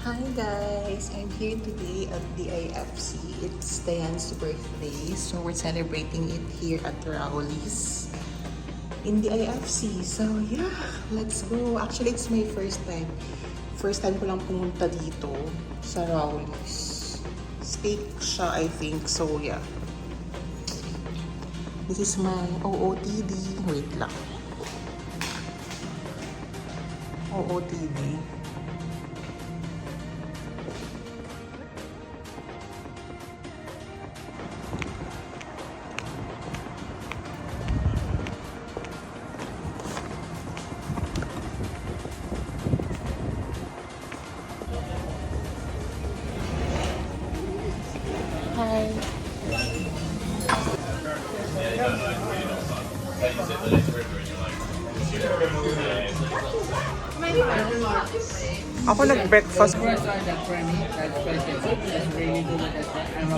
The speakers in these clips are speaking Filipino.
Hi guys! I'm here today at the IFC. It's Diane's birthday, so we're celebrating it here at Rowley's in the IFC. So yeah, let's go. Actually, it's my first time. First time ko lang pumunta dito sa Rowley's. Steak siya, I think. So yeah. This is my OOTD. Wait lang. OOTD. Hi. Ako nag-breakfast. First are the creamy, that's spicy. That's really good with that. And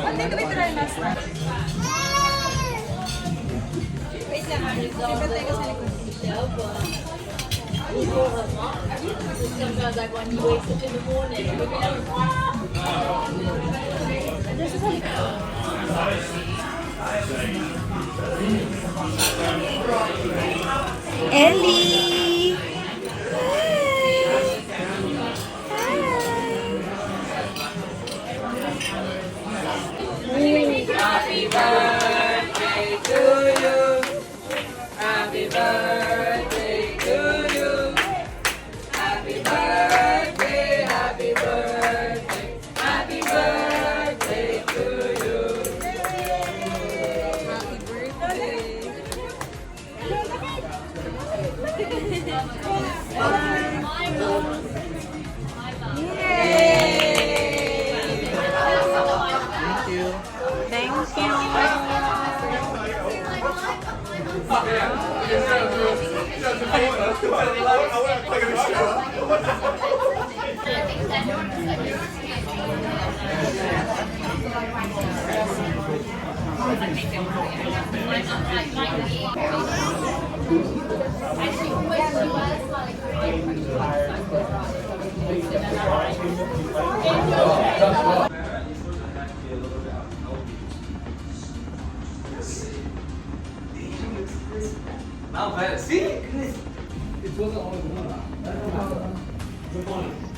Wait lang, lipat tayo sa likod. Ellie! happy birthday to you. Happy birthday to you. Happy birthday, happy birthday, happy birthday to you. Happy birthday! Thank you. Thank Not bad. See? It wasn't always one. Good morning.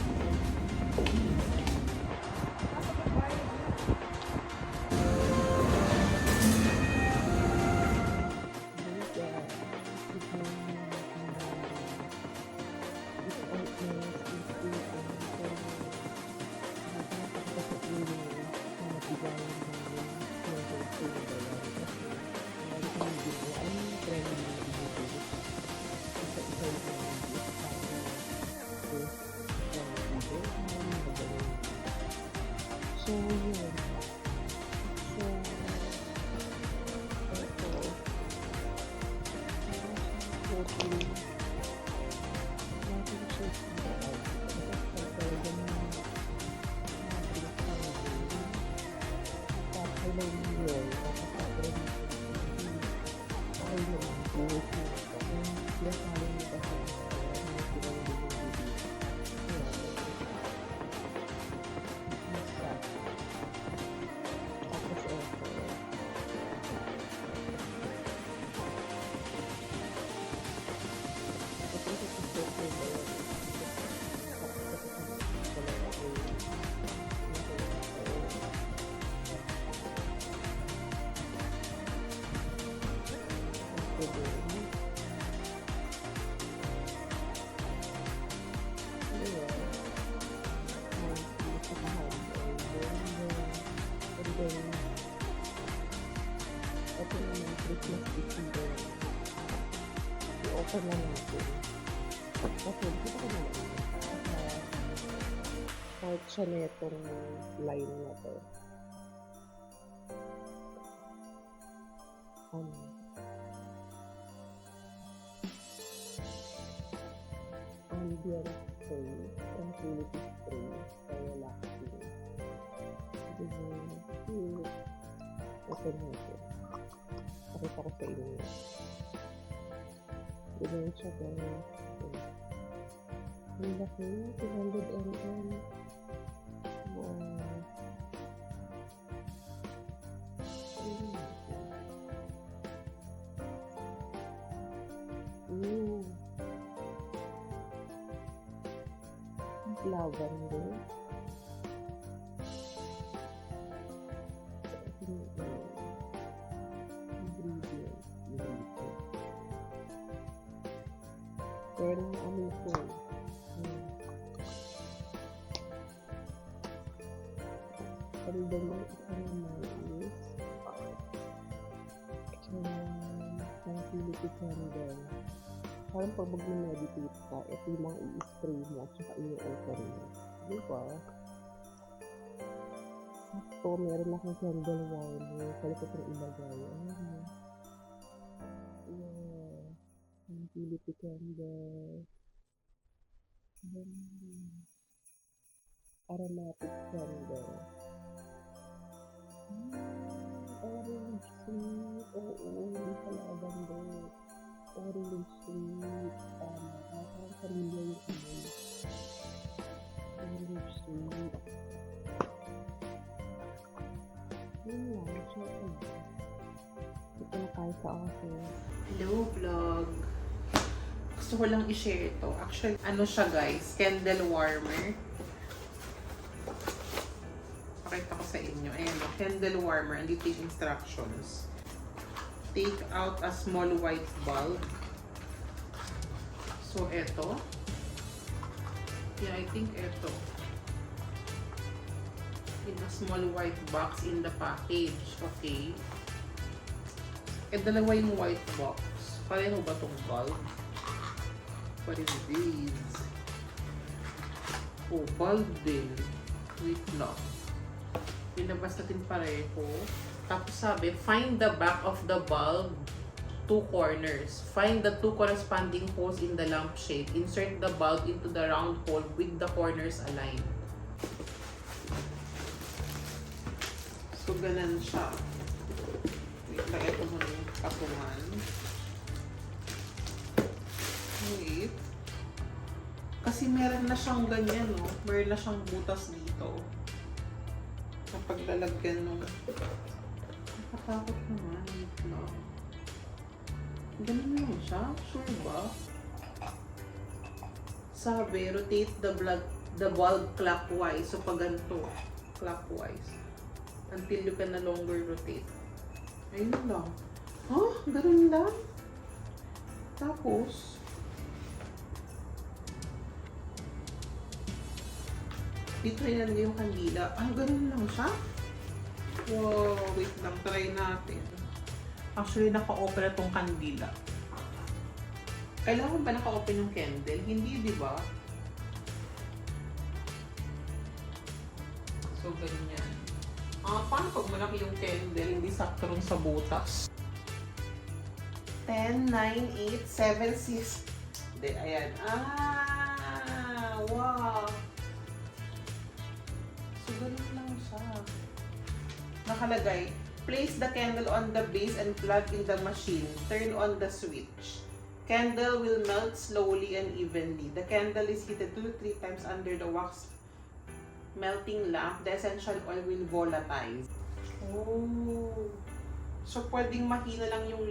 So, yun. So, hopefully, natin siya ito naman Christmas December. I-offer na natin. Okay, dito ko naman. Part siya na itong line na to. Ambient spray, tranquility spray, for relaxing. Open natin. Pakita ko sa inyo. Ganyan siya guys. Ang laki, 200 ml. lavender. Ingredients dito. Pero ano ito? Palibang ng isang mais. Tranquility candle. Parang pag mag-meditate ka, ito lang i-spray mo at saka i-open mo. Diba? Sakto, meron akong candle warmer. Pwede ko itong ilagay. Yeah. Tranquility candle. Aromatic candle. Orange sweet. Oo, hindi sa lavender. Orange sweet. Parang kanila yung amoy. Orange sweet. Yun lang. Siya ko na. Ito na tayo sa office. Hello, vlog. Gusto ko lang i-share ito. Actually, ano siya guys? Candle warmer. Pakita ko sa inyo. Ayan o, candle warmer. Andito yung instructions. Take out a small white bulb. So, eto. Yeah, I think eto. In a small white box in the package. Okay. Eh, dalawa yung white box. Pareho ba itong bulb? What is this? Oh, bulb din. Wait lang. Pinabas natin pareho. Tapos sabi, find the back of the bulb, 2 corners. Find the 2 corresponding holes in the lampshade. Insert the bulb into the round hole with the corners aligned. So, ganun siya. Wait lang, ito muna yung patungan. Wait. Kasi meron na siyang ganyan, no? Meron na siyang butas dito. Sa paglalagyan nung... Nakatakot naman. Wait lang. Ganun lang siya? Sure ba? Sabi, rotate the bulb clockwise. So, pag ganito, clockwise. Until you can no longer rotate. Ayun lang. Huh? Ganun lang? Tapos, dito ilalagay yung kandila. Ah, ganun lang siya? Wow, wait lang. Try natin. Actually, naka-open na tong kandila. Kailangan ba naka-open yung candle? Hindi, di ba? So, ganyan. Paano pag malaki yung candle, hindi sakto rin sa butas? 10, 9, 8, 7, 6. Hindi, ayan. Wow. So, ganun lang siya. Nakalagay, place the candle on the base and plug in the machine. Turn on the switch. Candle will melt slowly and evenly. The candle is heated 2-3 times under the wax melting lamp. The essential oil will volatilize. Oh. So, pwedeng mahina lang yung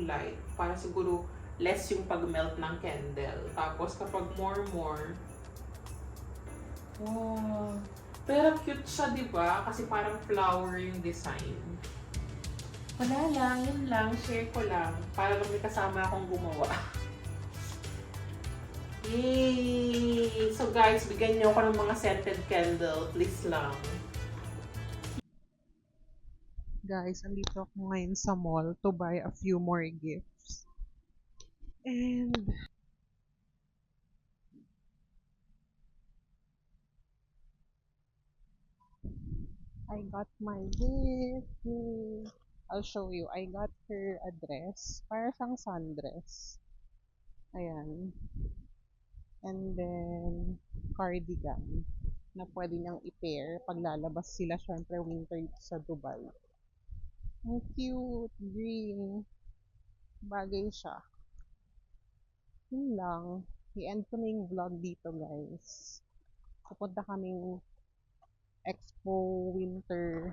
light para siguro less yung pag-melt ng candle. Tapos, kapag more, wow. Pero cute siya, di ba? Kasi parang flower yung design. Wala lang, yun lang. Share ko lang. Para lang may kasama akong gumawa. Yay! So guys, bigyan niyo ako ng mga scented candle. Please lang. Guys, andito ako ngayon sa mall to buy a few more gifts. And I got my gift. I'll show you. I got her a dress. Para siyang sundress. Ayan. And then, cardigan na pwede niyang i-pair pag lalabas sila. Syempre, winter sa Dubai. Ang cute. Green. Bagay siya. Yun lang. I-end ko na yung vlog dito, guys. Pupunta kaming Expo Winter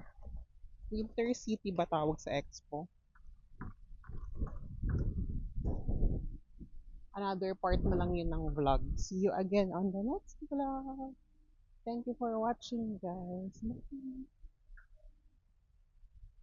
City ba tawag sa Expo? another part na lang yun ng vlog. See you again on the next vlog. Thank you for watching, guys. Bye.